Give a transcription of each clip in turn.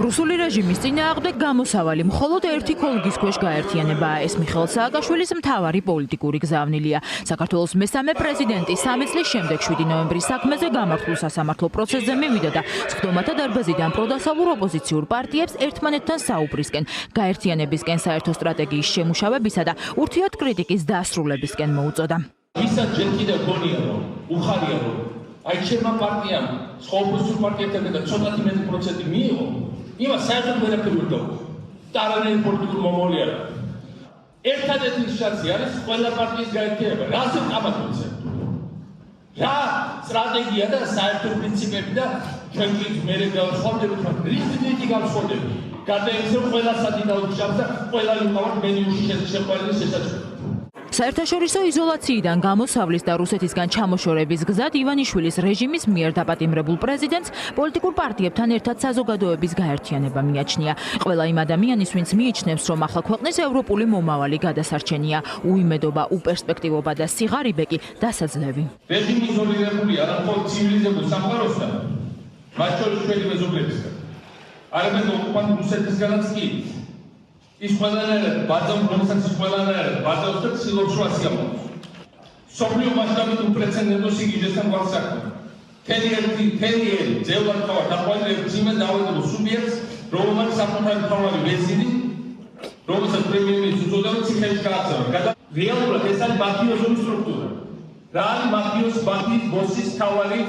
რუსული რეჟიმის წინააღმდეგ გამოსავალი მხოლოდ ერთი ქოლგის ქვეშ გაერთიანებაა. ეს მიხეილ სააკაშვილის მთავარი პოლიტიკური გზავნილია. საქართველოს მესამე პრეზიდენტი 3 წლის შემდეგ 7 ნოემბრის საქმეზე გამართულ სასამართლო პროცესზე მივიდა და სხდომათა დარბაზიდან პროდასავლურ ოპოზიციურ პარტიებს ერთმანეთთან საუბრისკენ, გაერთიანებისკენ, საერთო სტრატეგიის შემუშავებისა და ურთიერთ კრიტიკის დასრულებისკენ მოუწოდა. ვისაც ჯერ კიდევ გონია რომ უხარია რომ აი ჩემმა პარტიამ სხვა ოპოზიციურ პარტიებთან და ცოტათი მეტი პროცენტი მიიღო, იმას საერთოდ ვერაფერი ვერ გაუგო. და არანაირი პოლიტიკური მომავალი არ აქვს. ერთადერთი შანსი არის ყველა პარტიის გაერთიანება. რაზე კამათობთ? რა სტრატეგია და საერთო პრინციპები და ჩვენ მერე გავსხვავდებით, მაგრამ რითი გავსხვავდებით? გარდა იმისა, რომ ყველა სადიდაოდ ჩავს და ყველა იმავად მენიუში შეყვანილი შესაძლებელი. საერთაშორისო იზოლაციიდან გამოსავლის და რუსეთისგან ჩამოშორების გზად ივანიშვილის რეჟიმის მიერ დაპატიმრებულ პრეზიდენტს პოლიტიკურ პარტიებთან ერთად საზოგადოების გაერთიანება მიაჩნია. ყველა იმ ადამიანის, ვინც მიიჩნევს, რომ ახლა ქვეყნის ევროპული მომავალი გადასარჩენია, უიმედობა, უპერსპექტივობა და სიღარიბე კი დასაძლევი. რეჟიმი იზოლირებულია არა მხოლოდ ცივილიზებულ სამყაროსთან, მათ შორის ჩვენი მეზობლებისგან. არამედ ოკუპანტ რუსეთისგანაც კი. ის ყველანაირად ბაძავს, რომელსაც ყველანაირად ბაძავს და ცდილობს რომ ასიამოვნოს. სოფლიო მასშტაბით უპრეცედენტო სიგიჟესთან გვასაკუთრებთ. თენიერი ძევლად თავად დაყვანილ ძიმე დაავადებულ სუბიექტს, რომელმაც საკუთარი მთავარი ვეზირი, რომელსაც პრემიერ-მინისტრი უწოდებენ, ციხეში გააცემა. რეალურად ეს არის მაფიოზური სტრუქტურა. რა არის მაფიოზ ბოსის მთავარი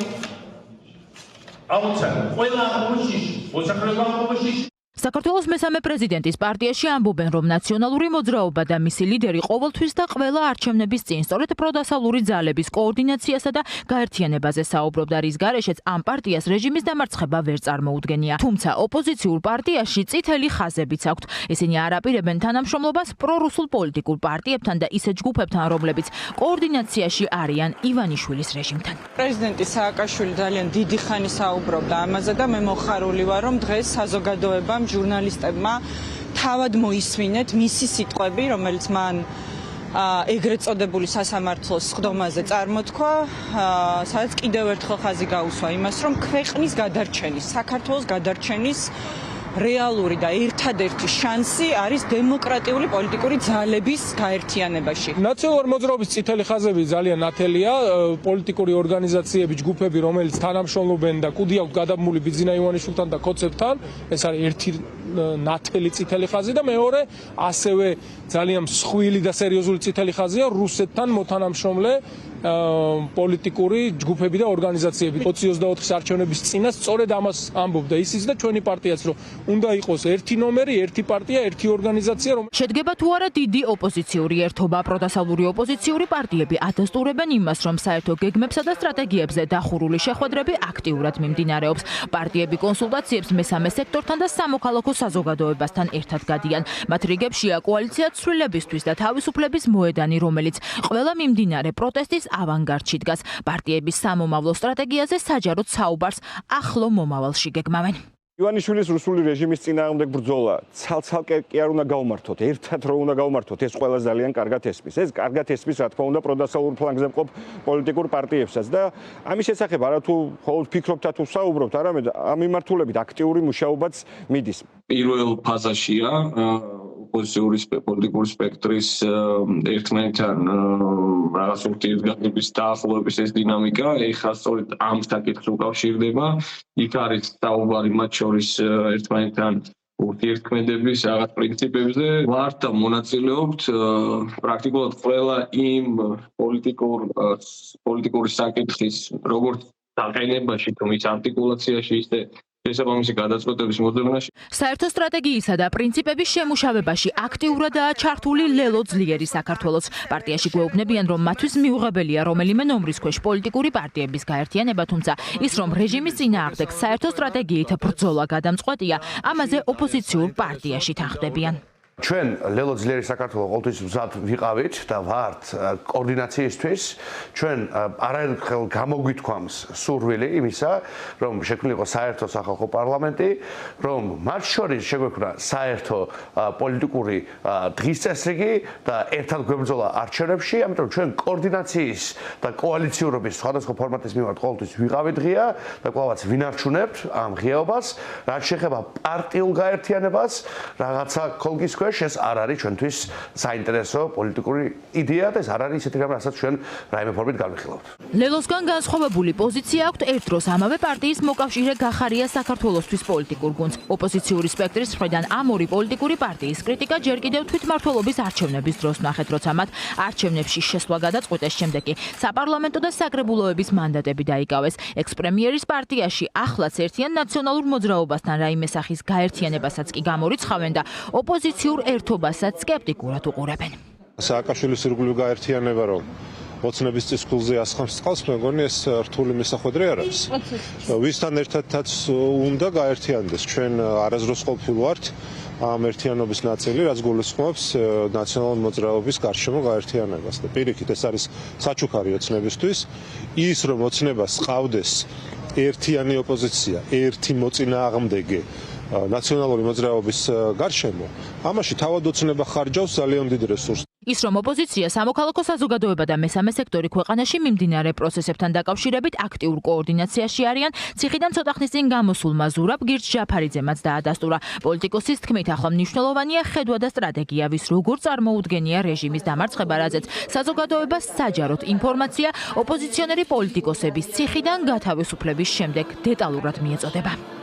აუცანი? ყველა აღმოჩნდა, მოსახლეობა აღმოჩნდა. საქართველოს მესამე პრეზიდენტის პარტიაში ამბობენ, რომ ნაციონალური მოძრაობა და მისი ლიდერი ყოველთვის და ყველა არჩევნების წინ სწორედ პროდასავლური ძალების კოორდინაციასა და გაერთიანებაზე საუბრობდა, რის გარეშეც ამ პარტიას რეჟიმის დამარცხება ვერ წარმოუდგენია. თუმცა ოპოზიციურ პარტიაში წითელი ხაზებიც აქვთ. ისინი არ აპირებენ თანამშრომლობას პრორუსულ პოლიტიკურ პარტიებთან და ისეთ ჯგუფებთან, რომლებიც კოორდინაციაში არიან ივანიშვილის რეჟიმთან. პრეზიდენტი სააკაშვილი ძალიან დიდი ხანი საუბრობდა ამაზე და მე მოხარული ვარ, რომ დღეს საზოგადოებამ ჟურნალისტებმა თავად მოისმინეთ მისი სიტყვები, რომელიც მან ეგრეთ წოდებული სასამართლოს სხდომაზე წარმოთქვა, სადაც კიდევ ერთხელ ხაზი გაუსვა იმას, რომ ქვეყნის გადარჩენის, საქართველოს გადარჩენის რეალური და ერთადერთი შანსი არის დემოკრატიული პოლიტიკური ძალების გაერთიანებაში. ნაციონალური მოძრაობის წითელი ხაზები ძალიან ნათელია, პოლიტიკური ორგანიზაციები, ჯგუფები, რომელიც თანამშრომლობენ და კუდი აქვთ გადაბმული ბიძინა ივანიშვილთან და ქოცებთან, ეს არის ერთი ნათელი წითელი ხაზი და მეორე ასევე ძალიან მსხვილი და სერიოზული წითელი ხაზია რუსეთთან მოთანამშრომლე პოლიტიკური ჯგუფები და ორგანიზაციები. 2024 არჩევნების წინას სწორედ ამას ამბობდა ისიც და ჩვენი პარტიაც, რომ უნდა იყოს ერთი ნომერი, ერთი პარტია, ერთი ორგანიზაცია, შედგება თუ არა დიდი ოპოზიციური ერთობა, პროდასავლური ოპოზიციური პარტიები ადასტურებენ იმას, რომ საერთო გეგმებსა და სტრატეგიებზე დახურული შეხვედრები აქტიურად მიმდინარეობს. პარტიები კონსულტაციებს მესამე სექტორთან და სამოქალაქო საზოგადოებასთან ერთად გადიან. მათ რიგებშია კოალიცია ცვლილებისთვის და თავისუფლების მოედანი, რომელიც ყველა მიმდინარე პროტესტის ავანგარდში დგას. პარტიების სამომავლო სტრატეგიაზე საჯაროდ საუბარს ახლო მომავალში გეგმავენ. ივანიშვილის რუსული რეჟიმის წინააღმდეგ ბრძოლა ცალ-ცალკე კი არ უნდა გავმართოთ, ერთად რო უნდა გავმართოთ, ეს ყველა ძალიან კარგად ესმის. ეს კარგად ესმის, რა თქმა უნდა, პროდასავლურ ფლანგზე მყოფ პოლიტიკურ პარტიებსაც და ამის შესახებ არა თუ მხოლოდ ფიქრობთ თუ საუბრობთ, არამედ ამ მიმართულებით აქტიური მუშაობაც მიდის. პირველ ფაზაშია ოპოზიციური პოლიტიკური სპექტრის ერთმანეთთან რაღაც ურთიერთგაგების დაახლოების ეს დინამიკა, ეხლა სწორედ ამ საკითხს უკავშირდება. იქ არის საუბარი მათ შორის ერთმანეთთან ურთიერთქმედების რაღაც პრინციპებზე. ვართ და მონაწილეობთ პრაქტიკულად ყველა იმ პოლიტიკური საკითხის როგორც დაყენებაში, თუ მის არტიკულაციაში, ისე შესაბამისი გადაწყვეტების მოძებნაში. საერთო სტრატეგიისა და პრინციპების შემუშავებაში აქტიურადაა ჩართული ლელო ძლიერი საქართველოს. პარტიაში გვეუბნებიან, რომ მათთვის მიუღებელია რომელიმე ნომრის ქვეშ პოლიტიკური პარტიების გაერთიანება, თუმცა ის, რომ რეჟიმის წინააღმდეგ საერთო სტრატეგიით ბრძოლა გადამწყვეტია, ამაზე ოპოზიციურ პარტიაში თანხმდებიან. ჩვენ ლელო ძლიერი საქართველოს ყოველთვის მზად ვიყავით და ვართ კოორდინაციისთვის. ჩვენ არაერთხელ გამოგვითქვამს სურვილი იმისა, რომ შექმნილიყო საერთო სახალხო პარლამენტი, რომ მათ შორის შეგვექმნა საერთო პოლიტიკური დღის წესრიგი და ერთად გვებრძოლა არჩევნებში, ამიტომ ჩვენ კოორდინაციის და კოალიციურობის სხვადასხვა ფორმატის მიმართ ყოველთვის ვიყავით ღია და კვლავაც ვინარჩუნებთ ამ ღიაობას, რაც შეეხება პარტიულ გაერთიანებას, რაღაცა ქოლგის ქვეშ ეს არ არის ჩვენთვის საინტერესო პოლიტიკური იდეა და ეს არ არის ისეთი რამ, რასაც ჩვენ რაიმე ფორმით განვიხილავთ. ლელოსგან განსხვავებული პოზიცია აქვს ერთ დროს ამავე პარტიის მოკავშირე გახარია საქართველოსთვის პოლიტიკურ გუნდს. ოპოზიციური სპექტრის მხრიდან ამ ორი პოლიტიკური პარტიის კრიტიკა ჯერ კიდევ თვითმმართველობის არჩევნების დროს ნახეთ, როცა მათ არჩევნებში შესვლა გადაწყვიტეს, შემდეგ კი საპარლამენტო და საკრებულოების მანდატები დაიკავეს. ექს-პრემიერის პარტიაში ახლაც ერთიან ნაციონალურ მოძრაობასთან რაიმე სახის გაერთიანებასაც კი გამორიცხავენ და ოპოზიციურ ერთობასაც სკეპტიკურად უყურებენ. სააკაშვილის ირგვლივ გაერთიანება რომ ოცნების წისქვილზე ასხამს წყალს, მე მგონი ეს რთული მისახვედრი არ არის. ვისთან ერთადაც უნდა გაერთიანდეს. ჩვენ არასდროს ყოფილ ვართ ამ ერთიანობის ნაწილი, რაც გულისხმობს ნაციონალური მოძრაობის გარშემო გაერთიანებას და პირიქით ეს არის საჩუქარი ოცნებისთვის. ის რომ ოცნებას ყავდეს ერთიანი ოპოზიცია, ერთი მოწინააღმდეგე ნაციონალური მოძრაობის გარშემო, ამაში თავად ოცნება ხარჯავს ძალიან დიდ რესურსს. ის რომ ოპოზიცია, სამოქალაქო საზოგადოება და მესამე სექტორი ქვეყანაში მიმდინარე პროცესებთან დაკავშირებით აქტიურ კოორდინაციაში არიან, ციხიდან ცოტა ხნის წინ გამოსულმა ზურაბ გირჩ ჯაფარიძემაც დაადასტურა. პოლიტიკოსის თქმით, ახლა მნიშვნელოვანია ხედვა და სტრატეგია, ვის როგორ წარმოუდგენია რეჟიმის დამარცხება, რაზეც საზოგადოებას საჯაროდ ინფორმაცია ოპოზიციონერი პოლიტიკოსების ციხიდან გათავისუფლების შემდეგ დეტალურად მიეწოდება.